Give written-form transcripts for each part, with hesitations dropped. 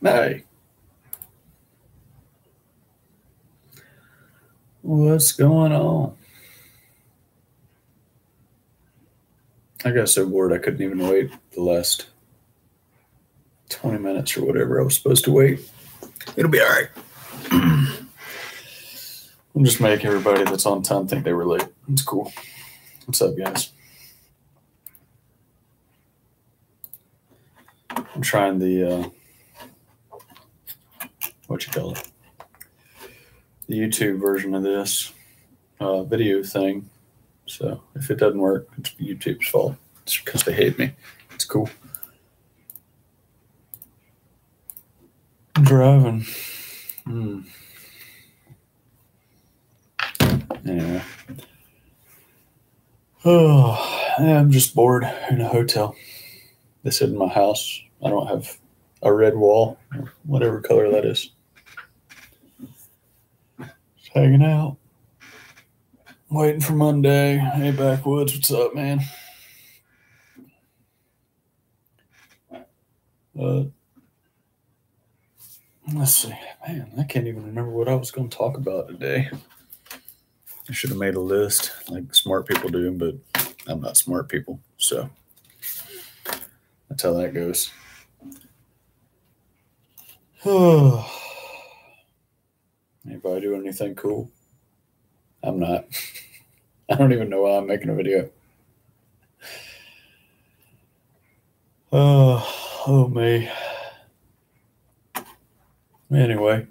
Hey, what's going on? I got so bored I couldn't even wait the last 20 minutes or whatever I was supposed to wait. It'll be all right. I'll just make everybody that's on time think they were late. It's cool. What's up, guys? I'm trying the, what you call it? The YouTube version of this video thing. So if it doesn't work, it's YouTube's fault. It's because they hate me. It's cool. I'm driving. Anyway. Oh, I'm just bored in a hotel. They said in my house I don't have a red wall, or whatever color that is. Just hanging out. Waiting for Monday. Hey, Backwoods, what's up, man? Let's see. Man, I can't even remember what I was going to talk about today. I should have made a list like smart people do, but I'm not smart people, so that's how that goes. Anybody doing anything cool? I'm not. I don't even know why I'm making a video. Oh me. Anyway.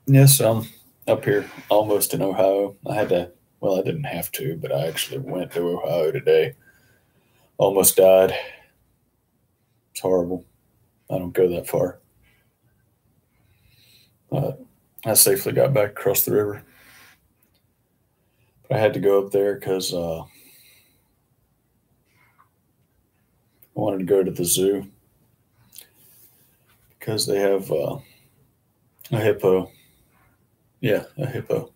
Yes, I'm up here almost in Ohio. I didn't have to, but I actually went to Ohio today. Almost died. It's horrible. I don't go that far. I safely got back across the river. But I had to go up there because I wanted to go to the zoo because they have a hippo. Yeah, a hippo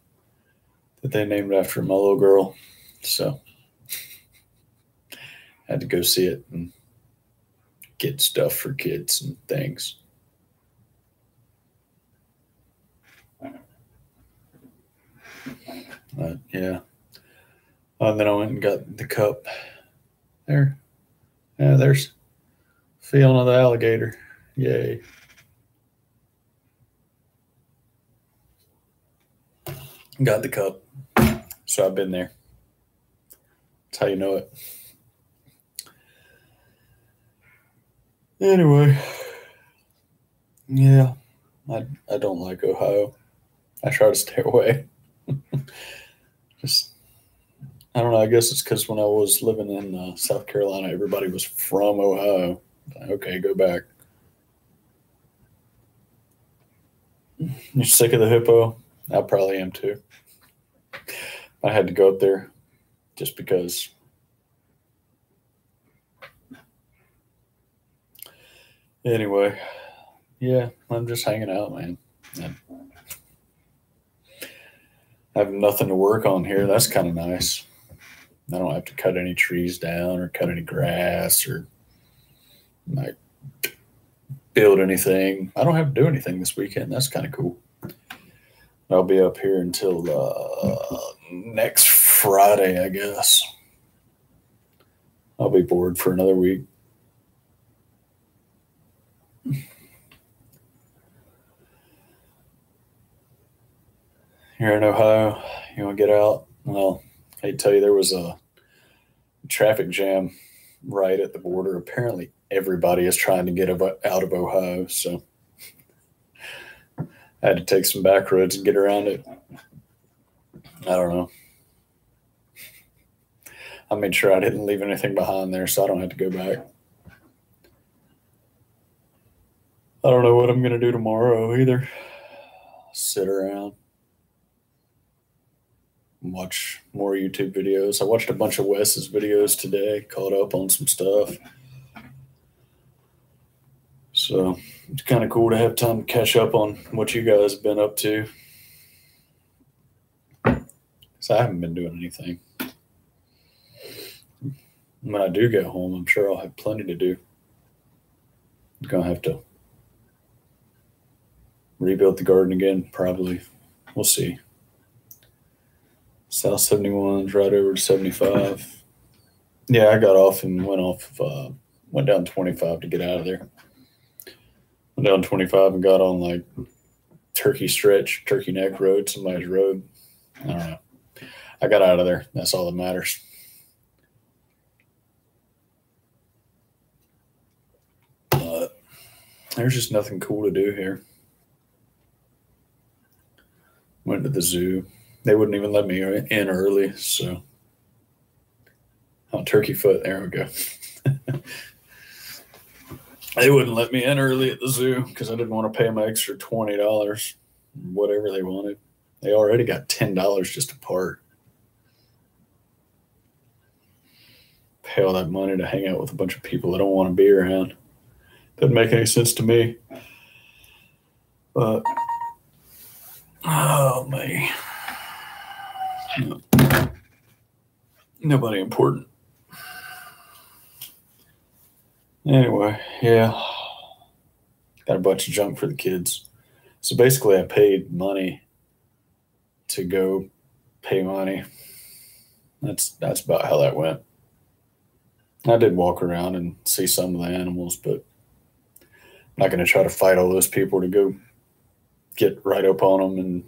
that they named after my little girl. So I had to go see it and get stuff for kids and things. But yeah. And then I went and got the cup. There. Yeah, there's Fiona the alligator. Yay. Got the cup. So I've been there. That's how you know it. Anyway. Yeah. I don't like Ohio. I try to stay away. Just, I don't know. I guess it's because when I was living in South Carolina, everybody was from Ohio. Okay, go back. You sick of the hippo? I probably am too. I had to go up there just because. Anyway, yeah, I'm just hanging out, man. I have nothing to work on here. That's kind of nice. I don't have to cut any trees down or cut any grass or like build anything. I don't have to do anything this weekend. That's kind of cool. I'll be up here until next Friday, I guess. I'll be bored for another week. Here in Ohio, you want to get out? Well, I tell you, there was a traffic jam right at the border. Apparently, everybody is trying to get out of Ohio, so I had to take some back roads and get around it. I don't know. I made sure I didn't leave anything behind there, so I don't have to go back. I don't know what I'm going to do tomorrow either. Sit around, watch more YouTube videos. I watched a bunch of Wes's videos today, caught up on some stuff. So it's kind of cool to have time to catch up on what you guys have been up to. Because I haven't been doing anything. When I do get home, I'm sure I'll have plenty to do. I'm going to have to rebuild the garden again, probably. We'll see. South 71's right over to 75. Yeah, I got off and went down 25 to get out of there. Went down 25 and got on like Turkey Neck Road, somebody's road. I don't know. I got out of there. That's all that matters. But there's just nothing cool to do here. Went to the zoo. They wouldn't even let me in early, so Turkey Foot. There we go. They wouldn't let me in early at the zoo because I didn't want to pay them extra $20, whatever they wanted. They already got $10 just a part. Pay all that money to hang out with a bunch of people that don't want to be around. Doesn't make any sense to me. But oh man, no. Nobody important. Anyway, yeah, got a bunch of junk for the kids. So basically, I paid money to go pay money. That's about how that went. I did walk around and see some of the animals, but I'm not going to try to fight all those people to go get right up on them.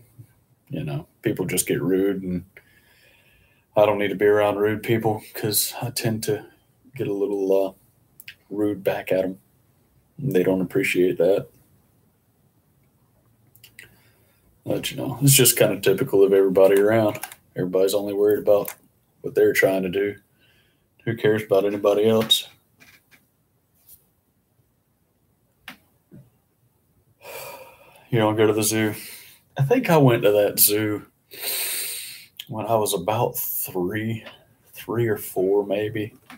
And, people just get rude. And I don't need to be around rude people because I tend to get a little rude back at them. They don't appreciate that. But, it's just kind of typical of everybody around. Everybody's only worried about what they're trying to do. Who cares about anybody else? You don't go to the zoo. I think I went to that zoo when I was about three or four, maybe. I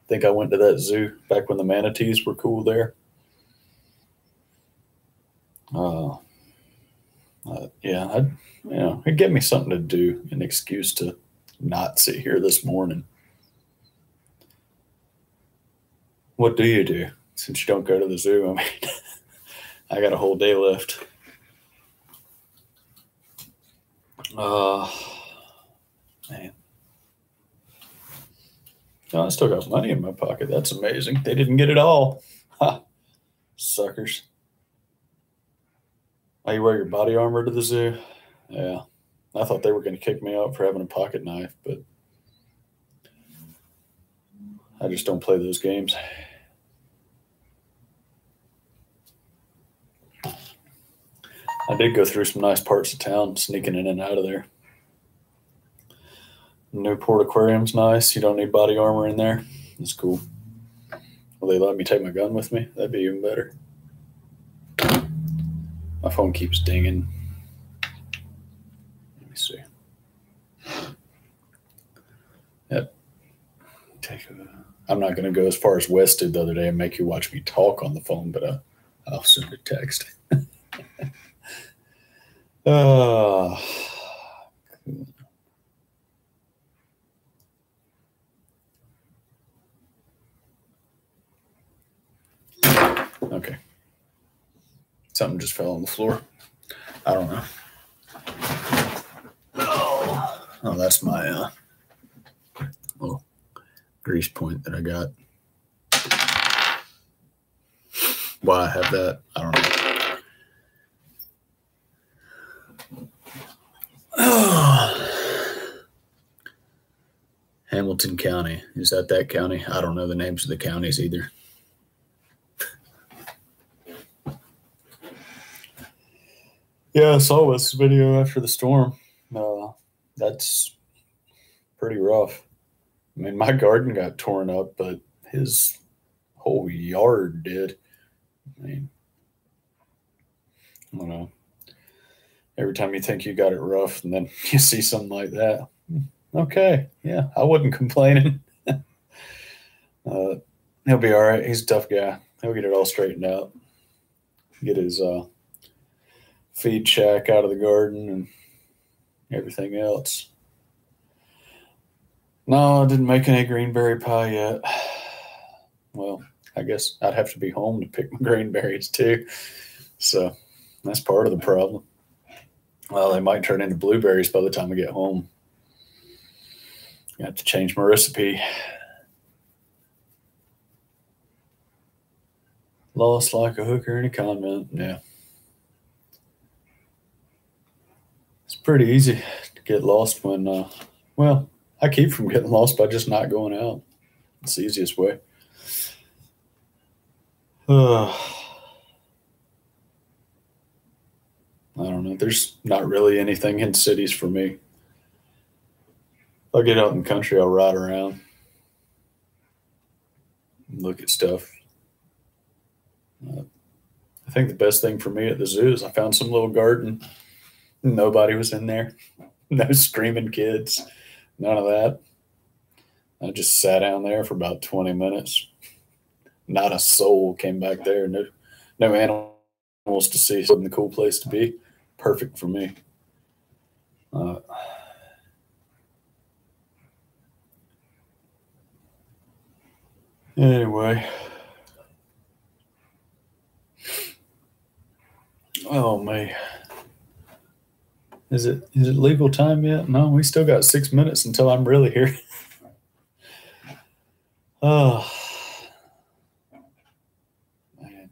think I went to that zoo back when the manatees were cool there. Yeah, it gave me something to do, an excuse to not sit here this morning. What do you do since you don't go to the zoo? I mean, I got a whole day left. Man. No, I still got money in my pocket. That's amazing. They didn't get it all. Ha, suckers. Oh, you wear your body armor to the zoo? Yeah. I thought they were going to kick me out for having a pocket knife, but I just don't play those games. I did go through some nice parts of town, sneaking in and out of there. Newport Aquarium's nice. You don't need body armor in there. It's cool. Will they let me take my gun with me? That'd be even better. My phone keeps dinging. Let me see. Yep. I'm not going to go as far as Wes did the other day and make you watch me talk on the phone, but I'll send a text. Okay. Something just fell on the floor. I don't know. Oh, that's my little grease point that I got. Why I have that, I don't know. Hamilton County. Is that county? I don't know the names of the counties either. Yeah, I saw this video after the storm. That's pretty rough. I mean, my garden got torn up, but his whole yard did. I mean, I don't know. Every time you think you got it rough, and then you see something like that. Okay, yeah, I wasn't complaining. He'll be all right. He's a tough guy. He'll get it all straightened out. Get his feed shack out of the garden and everything else. No, I didn't make any greenberry pie yet. Well, I guess I'd have to be home to pick my greenberries too. So that's part of the problem. Well, they might turn into blueberries by the time I get home. I have to change my recipe. Lost like a hooker in a convent. Yeah. It's pretty easy to get lost when, well, I keep from getting lost by just not going out. It's the easiest way. I don't know. There's not really anything in cities for me. I'll get out in the country, I'll ride around, and look at stuff. Uh, I think the best thing for me at the zoo is I found some little garden. Nobody was in there. No screaming kids. None of that. I just sat down there for about 20 minutes. Not a soul came back there. No animals to see. So, a cool place to be. Perfect for me. Uh, anyway. Oh, man. Is it legal time yet? No, we still got 6 minutes until I'm really here. Oh, man.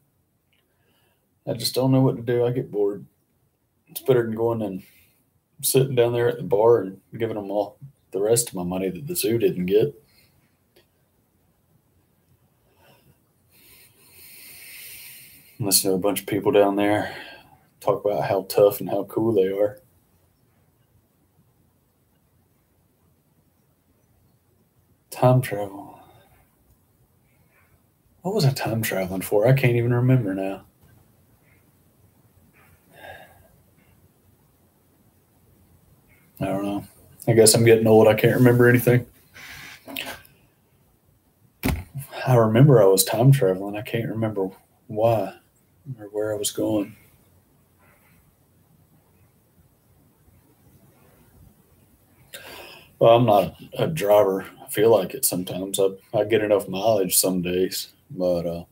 I just don't know what to do. I get bored. It's better than going and sitting down there at the bar and giving them all the rest of my money that the zoo didn't get. Listen to a bunch of people down there talk about how tough and how cool they are. Time travel. What was I time traveling for? I can't even remember now. I don't know. I guess I'm getting old. I can't remember anything. I remember I was time traveling. I can't remember why or where I was going. Well, I'm not a driver. I feel like it sometimes. I get enough mileage some days, but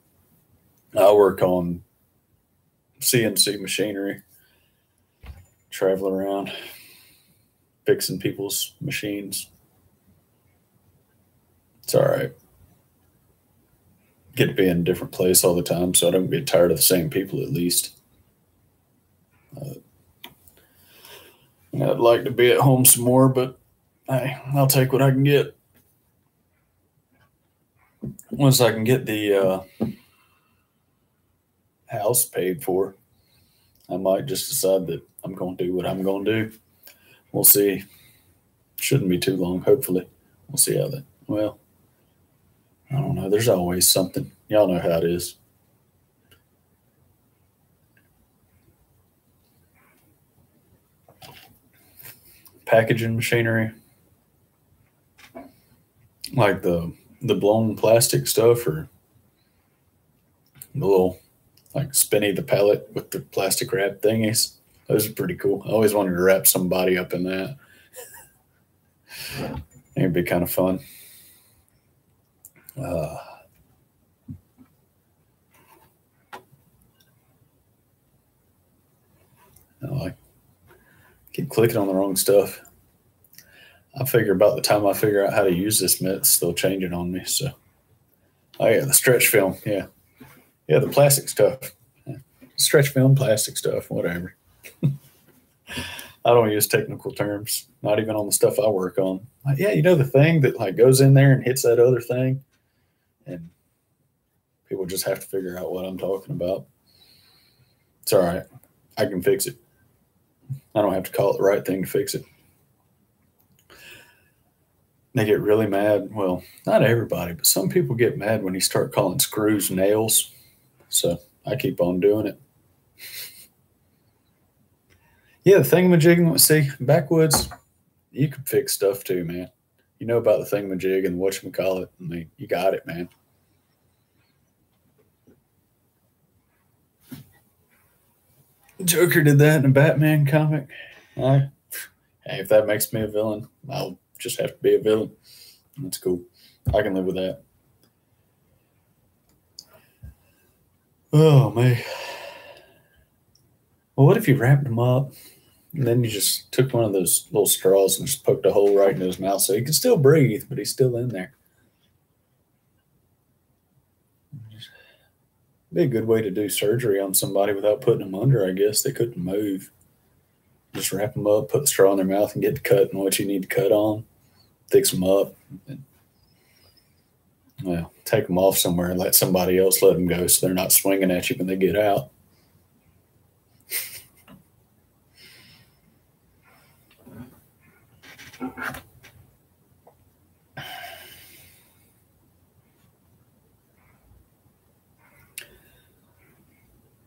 I work on CNC machinery, travel around, fixing people's machines. It's all right. Get to be in a different place all the time, so I don't get tired of the same people at least. Uh, I'd like to be at home some more, but hey, I'll take what I can get. Once I can get the house paid for, I might just decide that I'm going to do what I'm going to do. We'll see. Shouldn't be too long, hopefully. We'll see how that. Well, I don't know. There's always something. Y'all know how it is. Packaging machinery, like the blown plastic stuff, or the little like spinny the pellet with the plastic wrap thingies. Those are pretty cool. I always wanted to wrap somebody up in that. It'd be kind of fun. Uh, I keep clicking on the wrong stuff. I figure about the time I figure out how to use this mitts, they'll change it on me. So, oh yeah, the stretch film. Yeah, yeah, the plastic stuff. Yeah. Stretch film, plastic stuff, whatever. I don't use technical terms, not even on the stuff I work on. Like, yeah, you know the thing that like goes in there and hits that other thing, and people just have to figure out what I'm talking about. It's all right. I can fix it. I don't have to call it the right thing to fix it. They get really mad. Well, not everybody, but some people get mad when you start calling screws nails. So I keep on doing it. Yeah, the thingamajig. See, backwoods, you can fix stuff too, man. You know about the thingamajig and whatchamacallit. I mean, you got it, man. Joker did that in a Batman comic. I, hey, if that makes me a villain, I'll just have to be a villain. That's cool. I can live with that. Oh, man. Well, what if you wrapped him up and then you just took one of those little straws and just poked a hole right into his mouth so he can still breathe, but he's still in there? Be a good way to do surgery on somebody without putting them under, I guess. They couldn't move. Just wrap them up, put the straw in their mouth, and get to cutting what you need to cut on. Fix them up. And, well, take them off somewhere and let somebody else let them go so they're not swinging at you when they get out.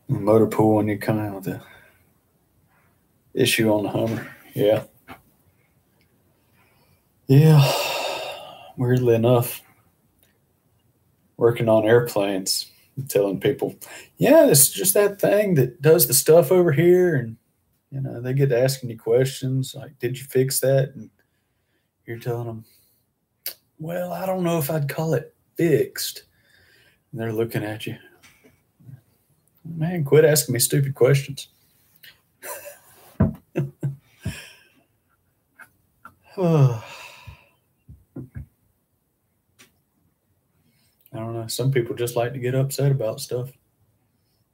The motor pool when you come out with the issue on the Hummer. Yeah. Yeah. Weirdly enough, working on airplanes, telling people, yeah, it's just that thing that does the stuff over here. And, they get to asking you questions like, did you fix that? And you're telling them, well, I don't know if I'd call it fixed. And they're looking at you. Man, quit asking me stupid questions. I don't know. Some people just like to get upset about stuff.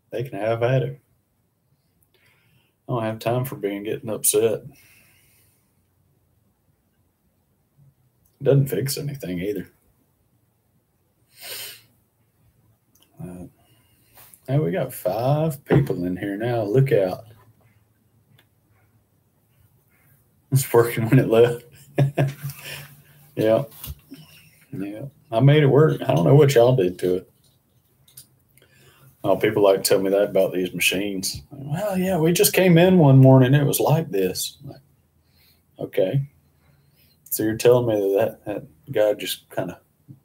They can have at it. I don't have time for getting upset. It doesn't fix anything either. Now we got 5 people in here now. Look out. It's working when it left. Yeah. Yeah. I made it work. I don't know what y'all did to it. Oh, people like to tell me that about these machines. Well, yeah, we just came in one morning. It was like this. Like, okay. So you're telling me that guy just kind of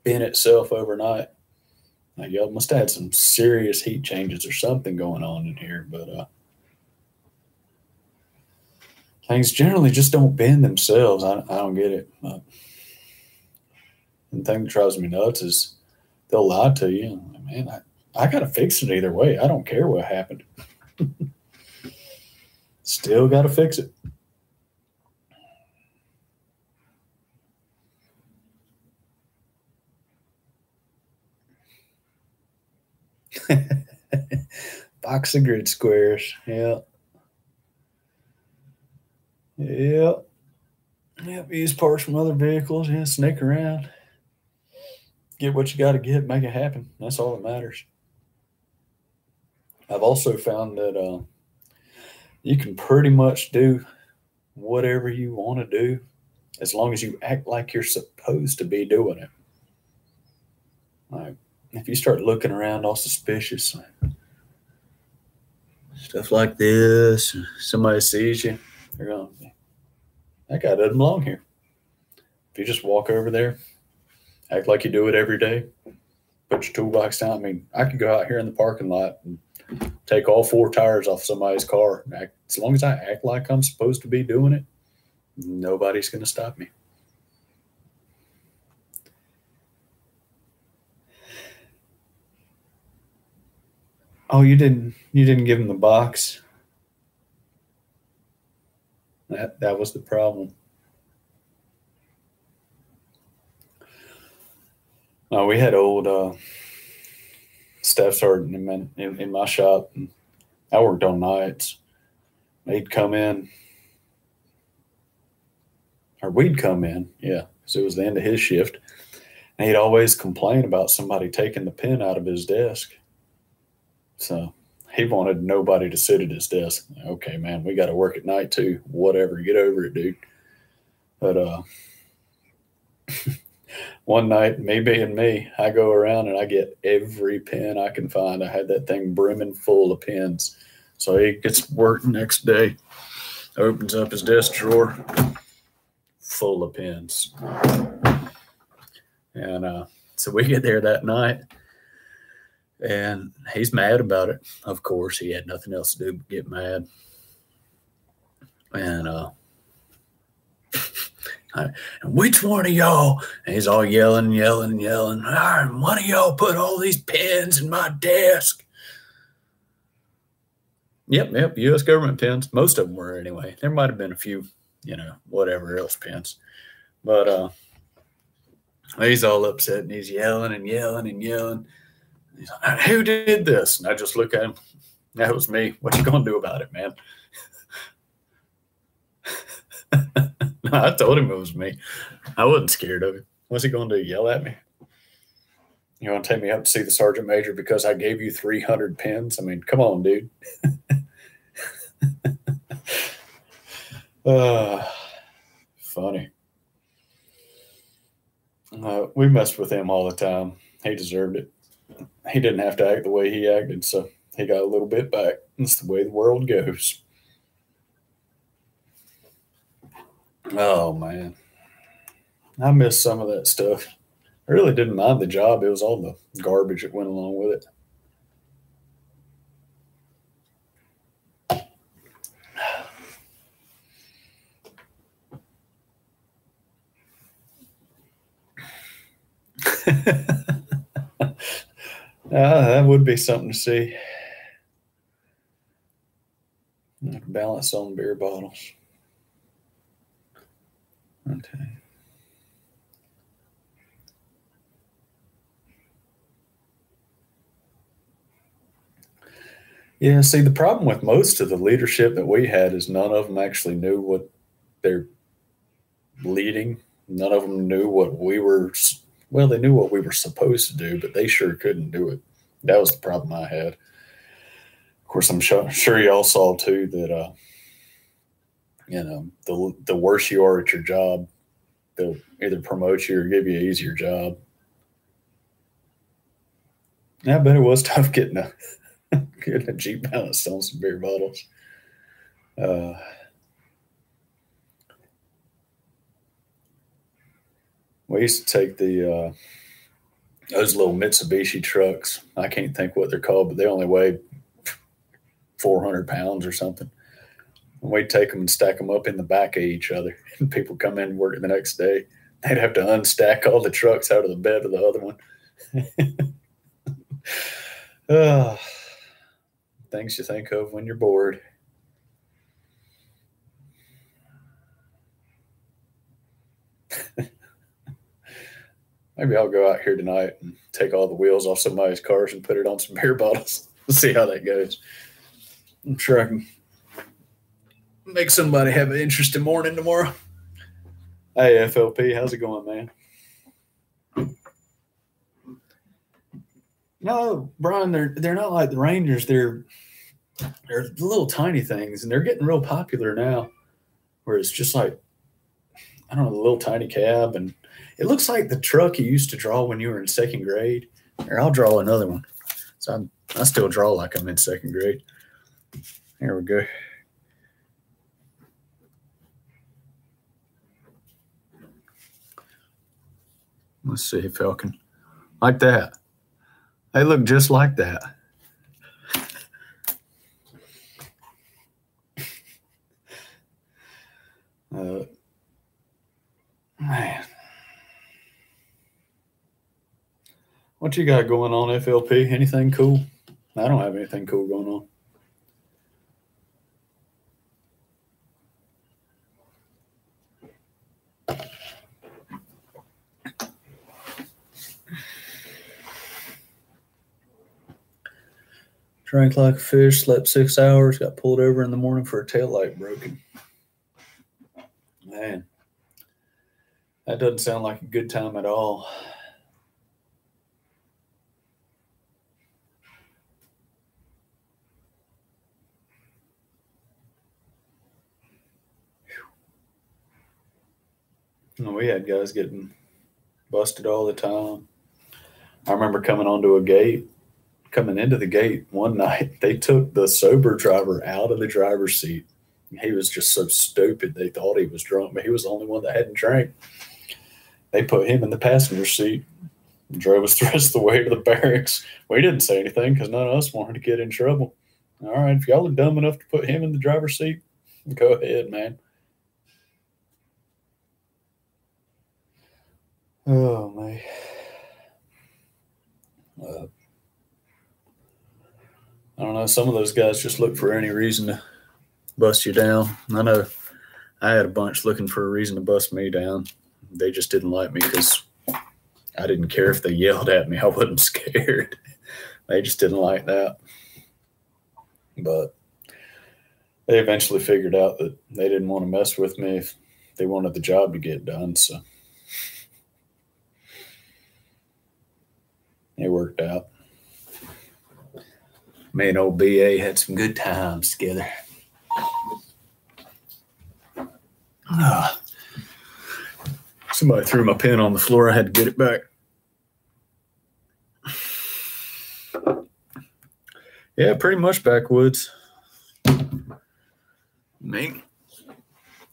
bent itself overnight. Like, y'all must have had some serious heat changes or something going on in here. But things generally just don't bend themselves. I don't get it. And the thing that drives me nuts is they'll lie to you. Man, I got to fix it either way. I don't care what happened. Still got to fix it. Box of grid squares. Yeah. Yep. Yep. Use parts from other vehicles. Yeah. Sneak around. Get what you got to get. Make it happen. That's all that matters. I've also found that you can pretty much do whatever you want to do as long as you act like you're supposed to be doing it. Like, if you start looking around all suspicious, stuff like this, somebody sees you, they're going, that guy doesn't belong here. If you just walk over there, act like you do it every day, put your toolbox down. I mean, I could go out here in the parking lot and take all 4 tires off somebody's car. As long as I act like I'm supposed to be doing it, nobody's going to stop me. Oh, you didn't give him the box. That was the problem. No, we had old staff sergeant in my shop. And I worked on nights. He'd come in, or we'd come in, yeah, because it was the end of his shift. And he'd always complain about somebody taking the pen out of his desk. So he wanted nobody to sit at his desk. Okay, man, we got to work at night too. Whatever, get over it, dude. But one night, me being me, I go around and I get every pen I can find. I had that thing brimming full of pens. So he gets work next day, opens up his desk drawer, full of pens. And so we get there that night. And he's mad about it. Of course, he had nothing else to do but get mad. And And which one of y'all? And he's all yelling. One of y'all put all these pens in my desk. Yep. U.S. government pens. Most of them were anyway. There might have been a few, whatever else pens. But he's all upset and he's yelling. He's like, who did this? And I just look at him. That was me. What you gonna do about it, man? I told him it was me. I wasn't scared of him. What's he going to do? Yell at me? You want to take me up to see the sergeant major because I gave you 300 pens? I mean, come on, dude. Funny. We messed with him all the time. He deserved it. He didn't have to act the way he acted, so he got a little bit back. That's the way the world goes. Oh, man. I miss some of that stuff. I really didn't mind the job. It was all the garbage that went along with it. That would be something to see. Balance on beer bottles. Okay. Yeah, see, the problem with most of the leadership that we had is none of them actually knew what they're leading. None of them knew what we were, well, they knew what we were supposed to do, but they sure couldn't do it. That was the problem I had. Of course, I'm sure y'all saw too that, the worse you are at your job, they'll either promote you or give you an easier job. Yeah, I bet it was tough getting a Jeep balance on some beer bottles. We used to take those little Mitsubishi trucks. I can't think what they're called, but they only weigh 400 pounds or something. And we'd take them and stack them up in the back of each other. And people come in and work the next day. They'd have to unstack all the trucks out of the bed of the other one. Things you think of when you're bored. Maybe I'll go out here tonight and take all the wheels off somebody's cars and put it on some beer bottles. We'll see how that goes. I'm sure I can make somebody have an interesting morning tomorrow. Hey, FLP, how's it going, man? No, Brian, they're not like the Rangers. They're little tiny things, and they're getting real popular now. Where it's just like, I don't know, the little tiny cab, and it looks like the truck you used to draw when you were in second grade. Here, I'll draw another one. So I still draw like I'm in second grade. Here we go. Let's see, Falcon. Like that. They look just like that. Man. What you got going on, FLP? Anything cool? I don't have anything cool going on. Drank like a fish, slept 6 hours, got pulled over in the morning for a taillight broken. Man, that doesn't sound like a good time at all. We had guys getting busted all the time. I remember coming into the gate one night. They took the sober driver out of the driver's seat. He was just so stupid. They thought he was drunk, but he was the only one that hadn't drank. They put him in the passenger seat and drove us the rest of the way to the barracks. We didn't say anything because none of us wanted to get in trouble. All right, if y'all are dumb enough to put him in the driver's seat, go ahead, man. Oh, man. I don't know. Some of those guys just look for any reason to bust you down. I know I had a bunch looking for a reason to bust me down. They just didn't like me because I didn't care if they yelled at me. I wasn't scared. They just didn't like that. But they eventually figured out that they didn't want to mess with me if they wanted the job to get done. So it worked out. Me and old BA had some good times together. Somebody threw my pen on the floor. I had to get it back. Yeah, pretty much backwoods. Me,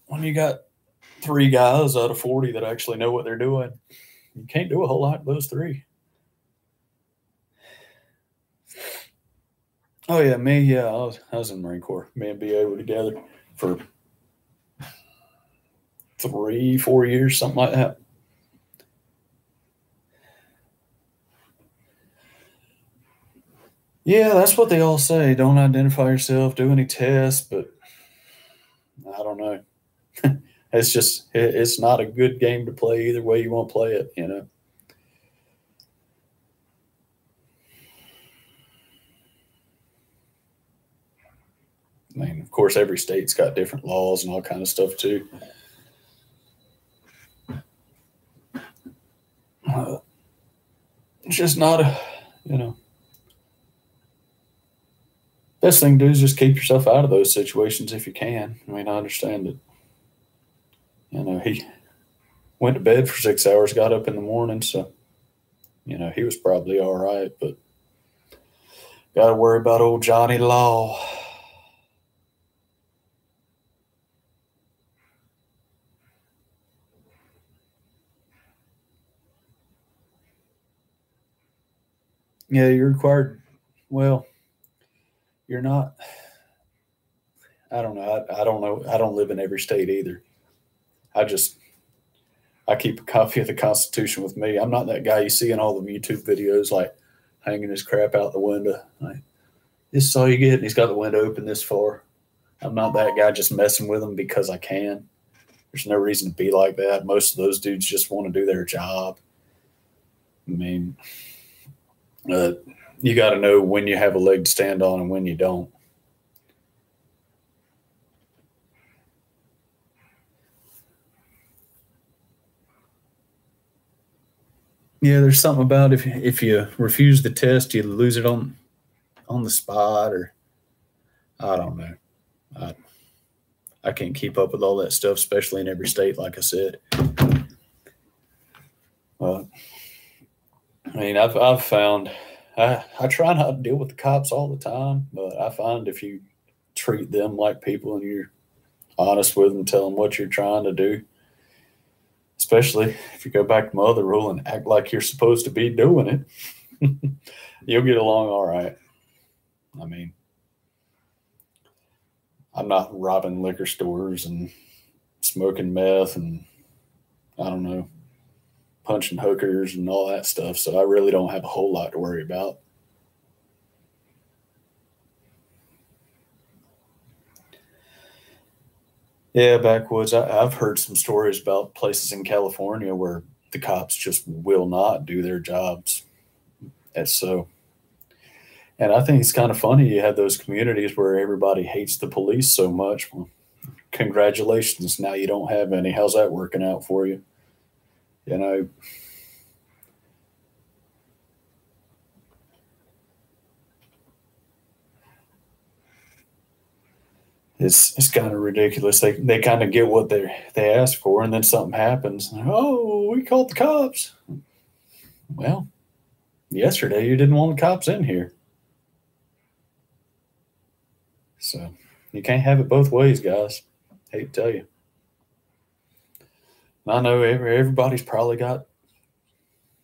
when you got 3 guys out of 40 that actually know what they're doing, you can't do a whole lot with those 3. Oh yeah, me. Yeah, I was in the Marine Corps. Me and BA were together for 3-4 years, something like that. Yeah, that's what they all say. Don't identify yourself, do any tests, but I don't know. It's not a good game to play either way you want to play it, you know. I mean, of course, every state's got different laws and all kind of stuff too. It's just not a, you know, best thing to do is just keep yourself out of those situations if you can. I mean, I understand that, you know, he went to bed for 6 hours, got up in the morning, so, you know, he was probably all right, but got to worry about old Johnny Law. Yeah, you're required. Well, you're not. I don't know. I don't know. I don't live in every state either. I just I keep a copy of the Constitution with me. I'm not that guy you see in all the YouTube videos, like hanging his crap out the window. Like, this is all you get, and he's got the window open this far. I'm not that guy just messing with them because I can. There's no reason to be like that. Most of those dudes just want to do their job. I mean, uh, you got to know when you have a leg to stand on and when you don't. Yeah, there's something about if you refuse the test, you lose it on the spot, or I don't know. I I can't keep up with all that stuff, especially in every state. Like I said, uh, I mean, I've found I try not to deal with the cops all the time, but I find if you treat them like people and you're honest with them, tell them what you're trying to do, especially if you go back to my other rule and act like you're supposed to be doing it, you'll get along all right. I mean, I'm not robbing liquor stores and smoking meth and I don't know, punching hookers and all that stuff. So I really don't have a whole lot to worry about. Yeah, backwoods. I've heard some stories about places in California where the cops just will not do their jobs. And so, and I think it's kind of funny you have those communities where everybody hates the police so much. Well, congratulations. Now you don't have any. How's that working out for you? You know, it's kind of ridiculous. They kind of get what they ask for, and then something happens. Oh, we called the cops. Well, yesterday you didn't want the cops in here, so you can't have it both ways, guys. Hate to tell you. I know everybody's probably got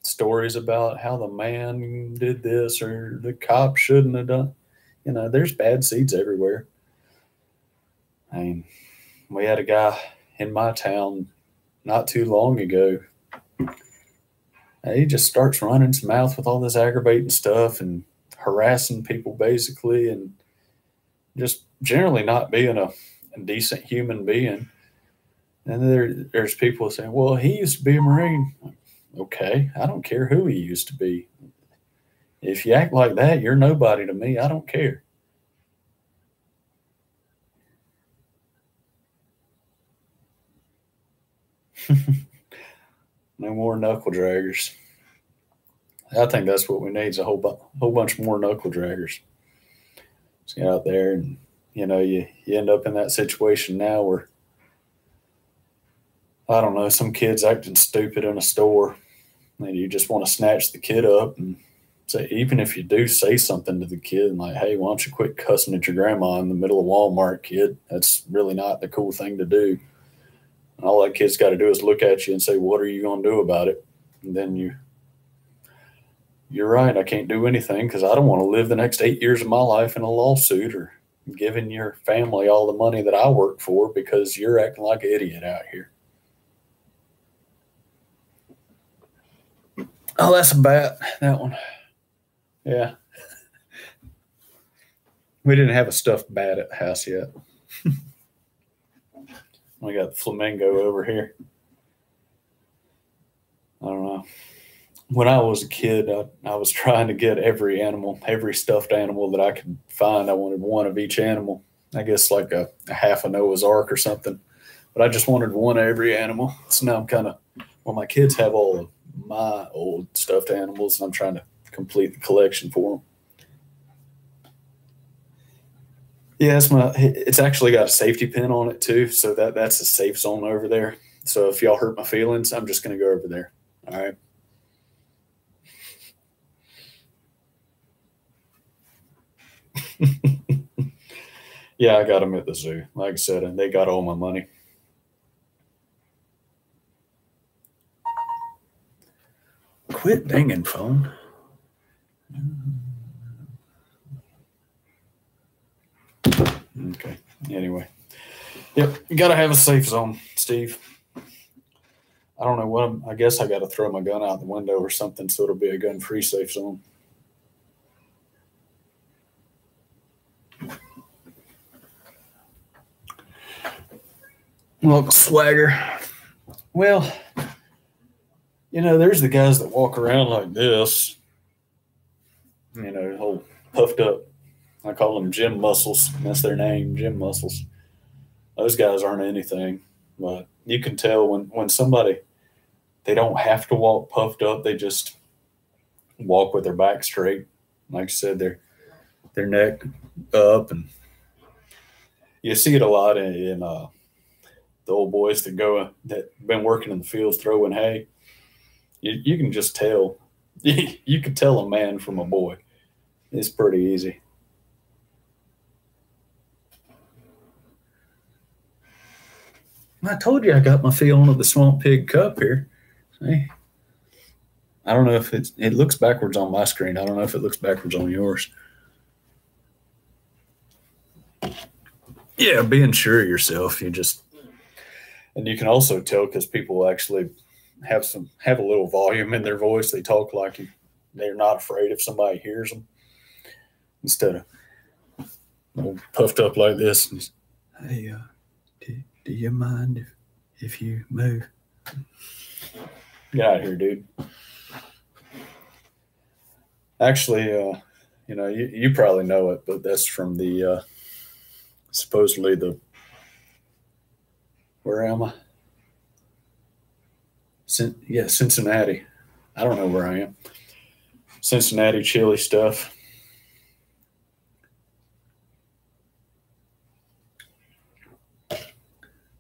stories about how the man did this or the cop shouldn't have done. You know, there's bad seeds everywhere. I mean, we had a guy in my town not too long ago. he just starts running his mouth with all this aggravating stuff and harassing people basically, and just generally not being a decent human being. And there's people saying, well, he used to be a Marine. Okay, I don't care who he used to be. If you act like that, you're nobody to me. I don't care. No more knuckle draggers. I think that's what we need is a whole bunch more knuckle draggers. Just get out there and you end up in that situation now where I don't know, some kid's acting stupid in a store and you just want to snatch the kid up and say, even if you do say something to the kid and like, hey, why don't you quit cussing at your grandma in the middle of Walmart, kid? That's really not the cool thing to do. And all that kid's got to do is look at you and say, what are you going to do about it? And then you're right. I can't do anything because I don't want to live the next 8 years of my life in a lawsuit or giving your family all the money that I work for because you're acting like an idiot out here. Oh, that's a bat, that one. Yeah. We didn't have a stuffed bat at the house yet. We got the flamingo over here. I don't know. When I was a kid, I was trying to get every animal, every stuffed animal that I could find. I wanted one of each animal. I guess like a half a Noah's Ark or something. But I just wanted one of every animal. So now I'm kind of, well, my kids have all of my old stuffed animals, and I'm trying to complete the collection for them. Yeah, it's actually got a safety pin on it too, so that's a safe zone over there. So if y'all hurt my feelings, I'm just gonna go over there. All right. Yeah, I got them at the zoo. Like I said, and they got all my money. Quit dinging, phone. Okay. Anyway, yep, you got to have a safe zone, Steve. I don't know I guess I got to throw my gun out the window or something so it'll be a gun-free safe zone. Look, swagger. Well, there's the guys that walk around like this, whole puffed up. I call them gym muscles. That's their name, gym muscles. Those guys aren't anything, but you can tell when somebody, they don't have to walk puffed up. They just walk with their back straight. Like I said, their neck up, and you see it a lot in the old boys that been working in the fields throwing hay. You can just tell. You can tell a man from a boy. It's pretty easy. I told you I got my feeling of the Swamp Pig Cup here. See? I don't know if it looks backwards on my screen. I don't know if it looks backwards on yours. Yeah, being sure of yourself. And you can also tell because people actually have a little volume in their voice. They talk like they're not afraid if somebody hears them instead of puffed up like this. And hey, do you mind if you move? Get out of here, dude. Actually, you probably know it, but that's from the supposedly where am I? Cincinnati. I don't know where I am. Cincinnati chili stuff.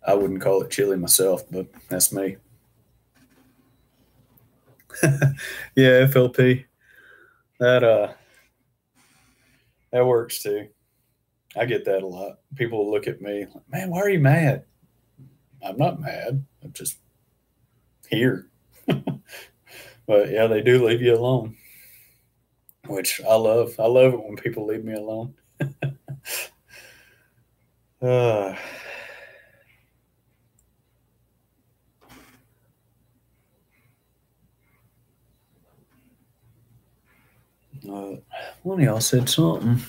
I wouldn't call it chili myself, but that's me. Yeah, FLP. That that works too. I get that a lot. People look at me like, man, why are you mad? I'm not mad. I'm just here. But yeah, they do leave you alone, which I love. I love it when people leave me alone. uh, One of y'all said something.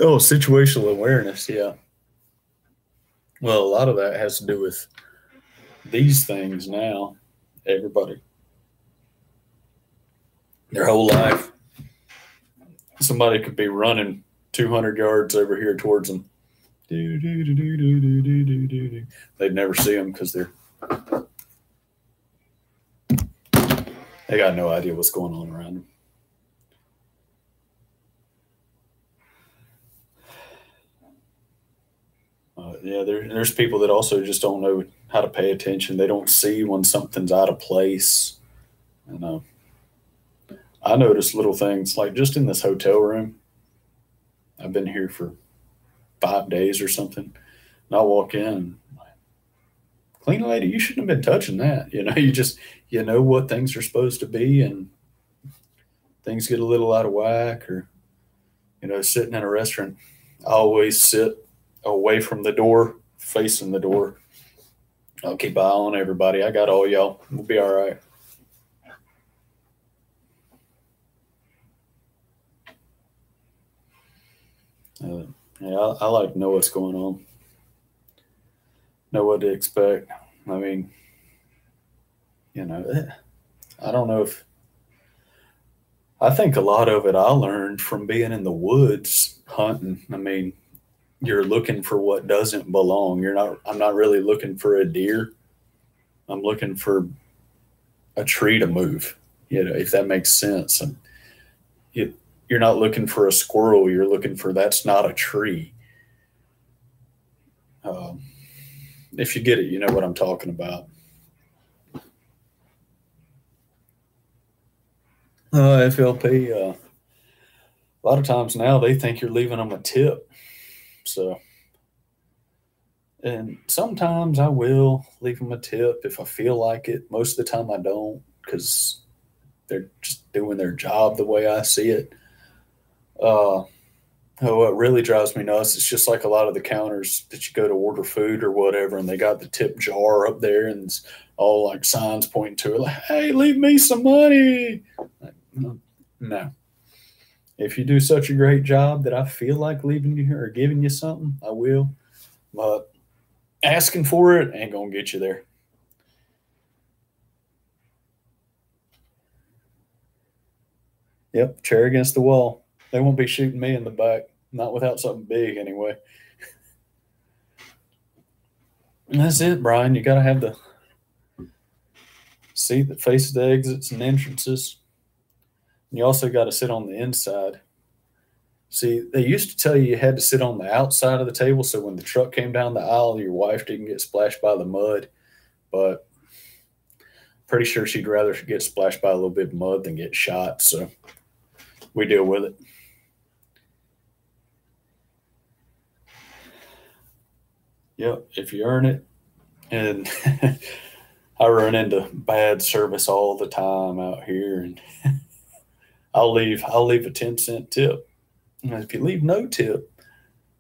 Oh, situational awareness. Yeah. Well, a lot of that has to do with these things now. Everybody, their whole life, somebody could be running 200 yards over here towards them. They'd never see them because they got no idea what's going on around them. Yeah, there's people that also just don't know how to pay attention. They don't see when something's out of place. And I notice little things like just in this hotel room. I've been here for 5 days or something, and I walk in, and clean lady, you shouldn't have been touching that. You know what things are supposed to be, and things get a little out of whack. Or sitting in a restaurant, I always sit away from the door, facing the door. I'll keep an eye on everybody. I got all y'all. We'll be all right. Yeah, I like to know what's going on, know what to expect. I mean, I don't know if I think a lot of it I learned from being in the woods hunting. I mean, you're looking for what doesn't belong. I'm not really looking for a deer. I'm looking for a tree to move, if that makes sense. And you're not looking for a squirrel. You're looking for that's not a tree. If you get it, you know what I'm talking about. FLP, a lot of times now they think you're leaving them a tip. So, and sometimes I will leave them a tip if I feel like it. Most of the time I don't, because they're just doing their job the way I see it. What really drives me nuts is just like a lot of the counters that you go to order food or whatever, and they got the tip jar up there and it's all like signs pointing to it, like, hey, leave me some money. Like, no. If you do such a great job that I feel like leaving you or giving you something, I will. But asking for it ain't going to get you there. Yep, chair against the wall. They won't be shooting me in the back. Not without something big, anyway. And that's it, Brian. You got to have the seat that faces the exits and entrances. And you also got to sit on the inside. See, they used to tell you had to sit on the outside of the table so when the truck came down the aisle, your wife didn't get splashed by the mud. But pretty sure she'd rather get splashed by a little bit of mud than get shot. So we deal with it. Yep, if you earn it. And I run into bad service all the time out here, and I'll leave a 10-cent tip. And if you leave no tip,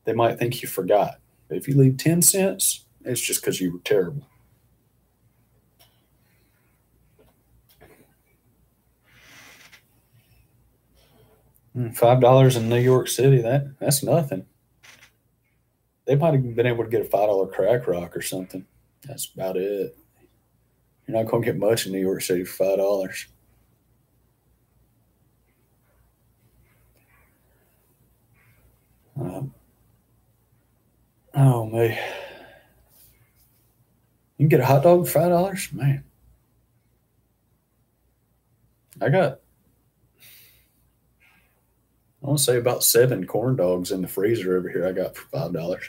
they might think you forgot. But if you leave 10 cents, it's just because you were terrible. $5 in New York City, that's nothing. They might have been able to get a $5 crack rock or something. That's about it. You're not going to get much in New York City for $5. Oh man, you can get a hot dog for $5, man. I want to say about 7 corn dogs in the freezer over here. I got for $5.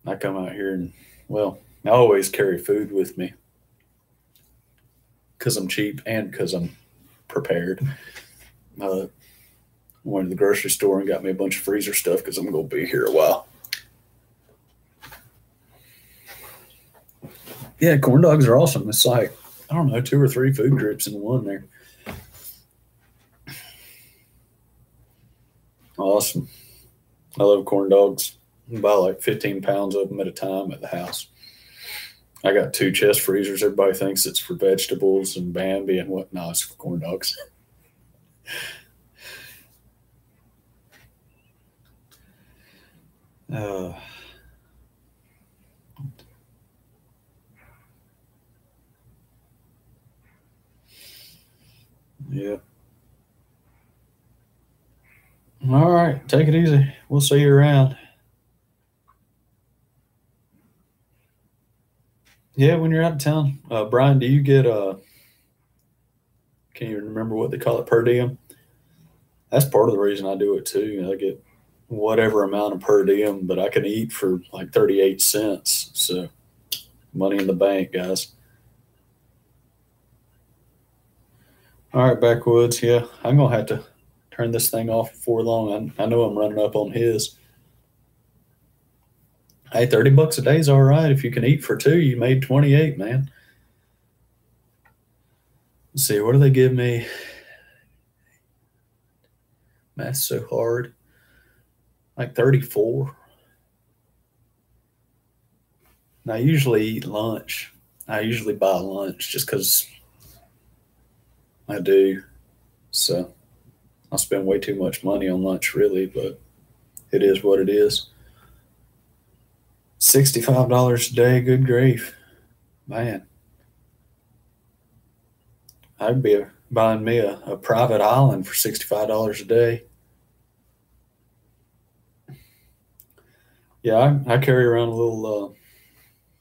I come out here and, well, I always carry food with me because I'm cheap and because I'm prepared. Went to the grocery store and got me a bunch of freezer stuff because I'm going to be here a while. Yeah, corn dogs are awesome. It's like, I don't know, 2 or 3 food groups in one there. Awesome. I love corn dogs. I buy like 15 pounds of them at a time at the house. I got 2 chest freezers. Everybody thinks it's for vegetables and Bambi and what. No, it's for corn dogs. Uh, yeah. All right. Take it easy. We'll see you around. Yeah, when you're out of town. Brian, do you get can you remember what they call it, per diem? That's part of the reason I do it too. I get whatever amount of per diem, but I can eat for like 38 cents. So money in the bank, guys. All right, backwoods. Yeah, I'm gonna have to turn this thing off before long. I know I'm running up on his. Hey, $30 a day is all right. If you can eat for two, you made 28, man. Let's see, what do they give me? Math's so hard. Like 34. And I usually eat lunch. I usually buy lunch just because I do. So I spend way too much money on lunch, really, but it is what it is. $65 a day, good grief. Man, I'd be buying me a private island for $65 a day. Yeah, I carry around a little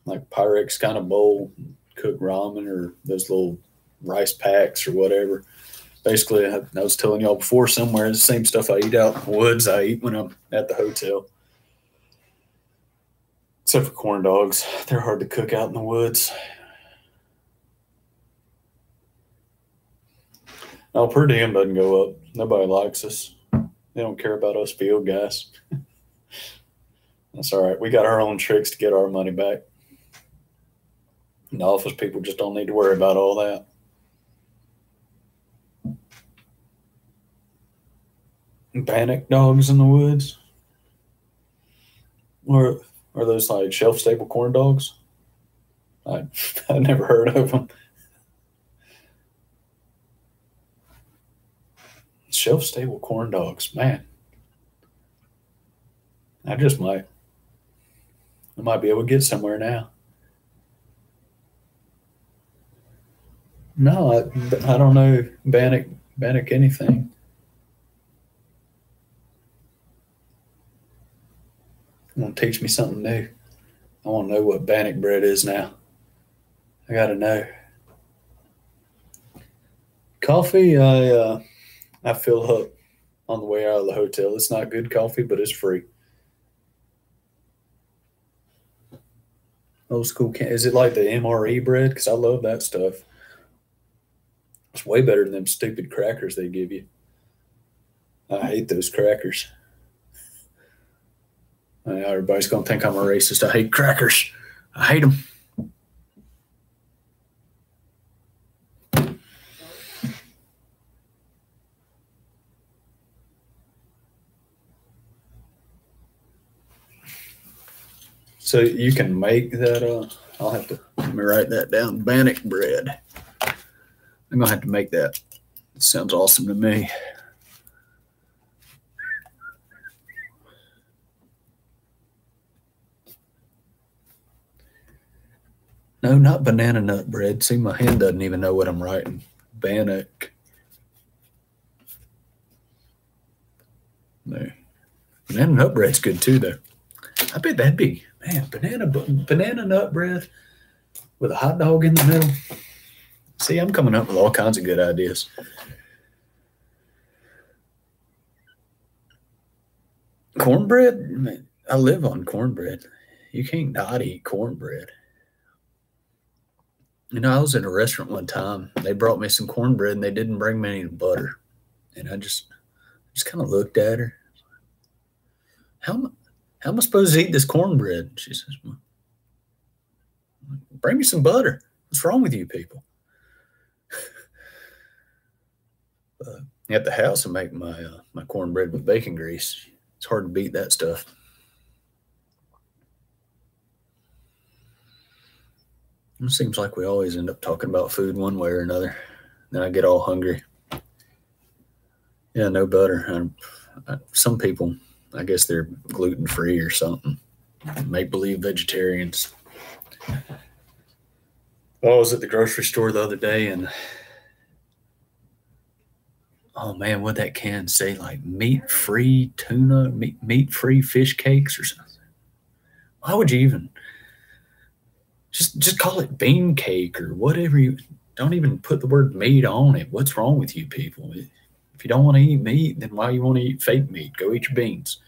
like Pyrex kind of bowl, cook ramen or those little rice packs or whatever. Basically, I was telling y'all before somewhere, the same stuff I eat out in the woods, I eat when I'm at the hotel. Except for corn dogs. They're hard to cook out in the woods. No, per diem doesn't go up. Nobody likes us. They don't care about us field guys. That's all right. We got our own tricks to get our money back. The office people just don't need to worry about all that. Bannock dogs in the woods? Or are those like shelf stable corn dogs? I never heard of them. Shelf stable corn dogs, man. I might be able to get somewhere now. No, I don't know Bannock anything. You want to teach me something new? I want to know what Bannock bread is now. I got to know. Coffee, I fill up on the way out of the hotel. It's not good coffee, but it's free. Old school can. Is it like the MRE bread? Because I love that stuff. It's way better than them stupid crackers they give you. I hate those crackers. Everybody's gonna think I'm a racist. I hate crackers. I hate them. So you can make that. I'll have to let me write that down. Bannock bread. I'm gonna have to make that. It sounds awesome to me. No, not banana nut bread. See, my hand doesn't even know what I'm writing. Bannock. No. Banana nut bread's good too, though. I bet that'd be, man, banana nut bread with a hot dog in the middle. See, I'm coming up with all kinds of good ideas. Cornbread? Man, I live on cornbread. You can't not eat cornbread. I was in a restaurant one time. They brought me some cornbread and they didn't bring me any butter. And I just kind of looked at her. How am I supposed to eat this cornbread? She says, well, bring me some butter. What's wrong with you people? At the house, I make my cornbread with bacon grease. It's hard to beat that stuff. It seems like we always end up talking about food one way or another. Then I get all hungry. Yeah, no butter. Some people, I guess they're gluten free or something. Make believe vegetarians. I was at the grocery store the other day and oh man, what that can say like meat free tuna, meat free fish cakes or something. Why would you even just call it bean cake or whatever? You don't even put the word meat on it. What's wrong with you people? If you don't want to eat meat, then why you want to eat fake meat? Go eat your beans.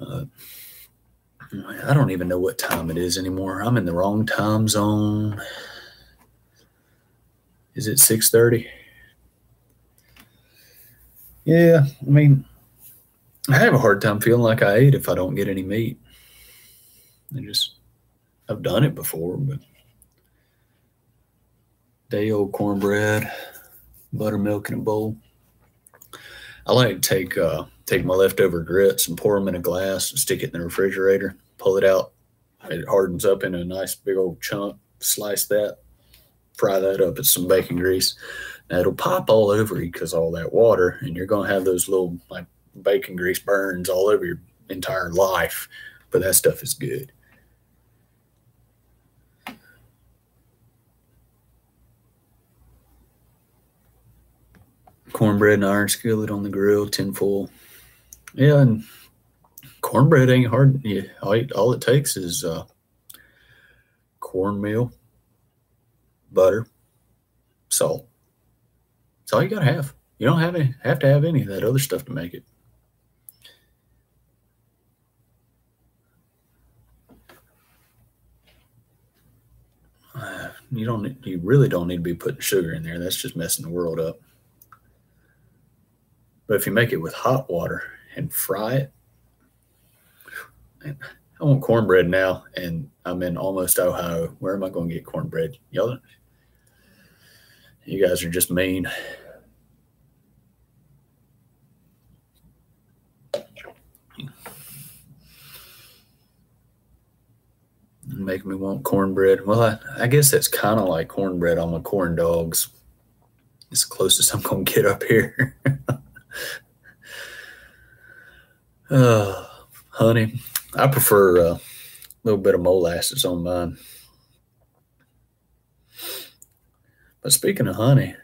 I don't even know what time it is anymore. I'm in the wrong time zone. Is it 6:30? Yeah, I mean, I have a hard time feeling like I ate if I don't get any meat. I've done it before, but day old cornbread, buttermilk in a bowl. I like to take my leftover grits and pour them in a glass and stick it in the refrigerator. Pull it out. It hardens up into a nice big old chunk. Slice that. Fry that up in some bacon grease. Now it'll pop all over you because all that water, and you're gonna have those little like bacon grease burns all over your entire life. But that stuff is good. Cornbread and iron skillet on the grill, tinfoil. Yeah, and cornbread ain't hard. Yeah, all it takes is cornmeal, butter, salt. That's all you gotta have. You don't have to have any of that other stuff to make it. You really don't need to be putting sugar in there. That's just messing the world up. But if you make it with hot water and fry it, man, I want cornbread now, and I'm in almost Ohio. Where am I going to get cornbread? Y'all, you guys are just mean. Make me want cornbread. Well, I guess that's kind of like cornbread on my corn dogs. It's the closest I'm going to get up here. Honey, I prefer a little bit of molasses on mine. But speaking of honey,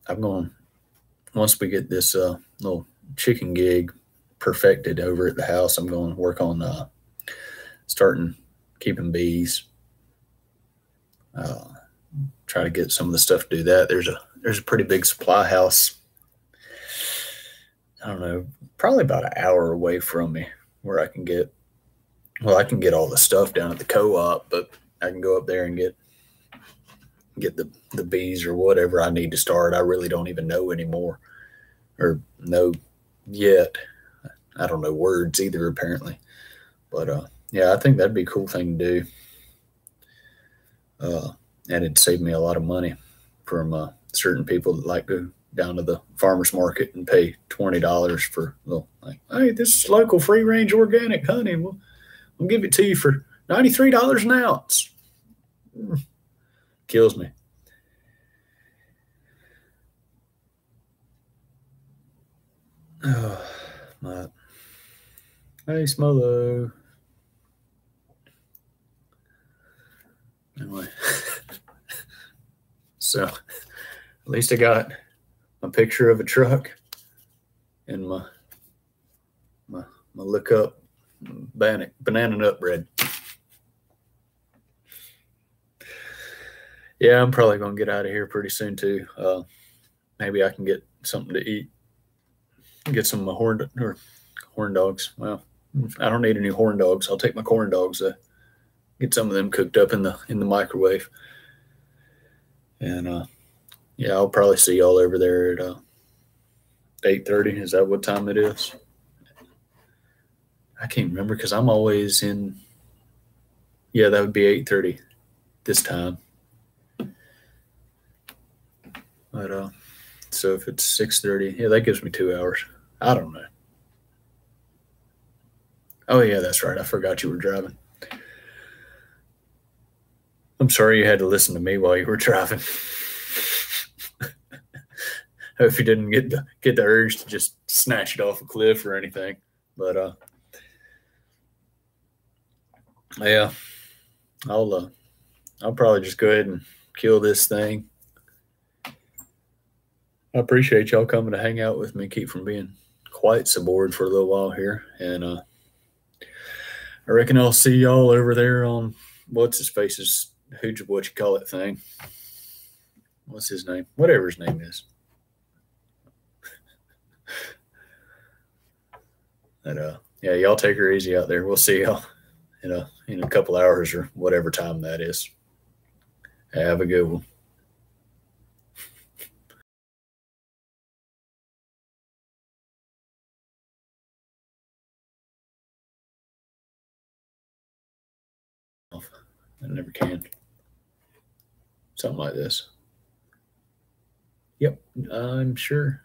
I'm going, once we get this little chicken gig perfected over at the house, I'm going to work on starting keeping bees. Try to get some of the stuff to do that. There's a pretty big supply house. I don't know, probably about an hour away from me where I can get all the stuff down at the co-op, but I can go up there and get the bees or whatever I need to start. I really don't even know anymore or know yet. I don't know words either apparently. But yeah, I think that'd be a cool thing to do. And it'd save me a lot of money from certain people that like to go down to the farmer's market and pay $20 for like, hey, this is local free range organic honey. We'll give it to you for $93 an ounce. Kills me. Oh, my. Hey, Smolo. Anyway, so at least I got a picture of a truck and my look up banana nut bread. Yeah, I'm probably gonna get out of here pretty soon too. Maybe I can get something to eat. Get some horn dogs. Well, I don't need any horn dogs. I'll take my corn dogs. Get some of them cooked up in the microwave. And yeah, I'll probably see y'all over there at 8:30. Is that what time it is? I can't remember because I'm always in. Yeah, that would be 8:30 this time. But so if it's 6:30, yeah, that gives me 2 hours. I don't know. Oh yeah, that's right. I forgot you were driving. I'm sorry you had to listen to me while you were driving. Hope you didn't get the urge to just snatch it off a cliff or anything. But yeah, I'll probably just go ahead and kill this thing. I appreciate y'all coming to hang out with me, keep from being quite so bored for a little while here, and I reckon I'll see y'all over there on what's his face's who'd what you call it thing. What's his name? Whatever his name is. And yeah, y'all take her easy out there. We'll see y'all in a couple hours or whatever time that is. Have a good one. I never can. Something like this. Yep, I'm sure.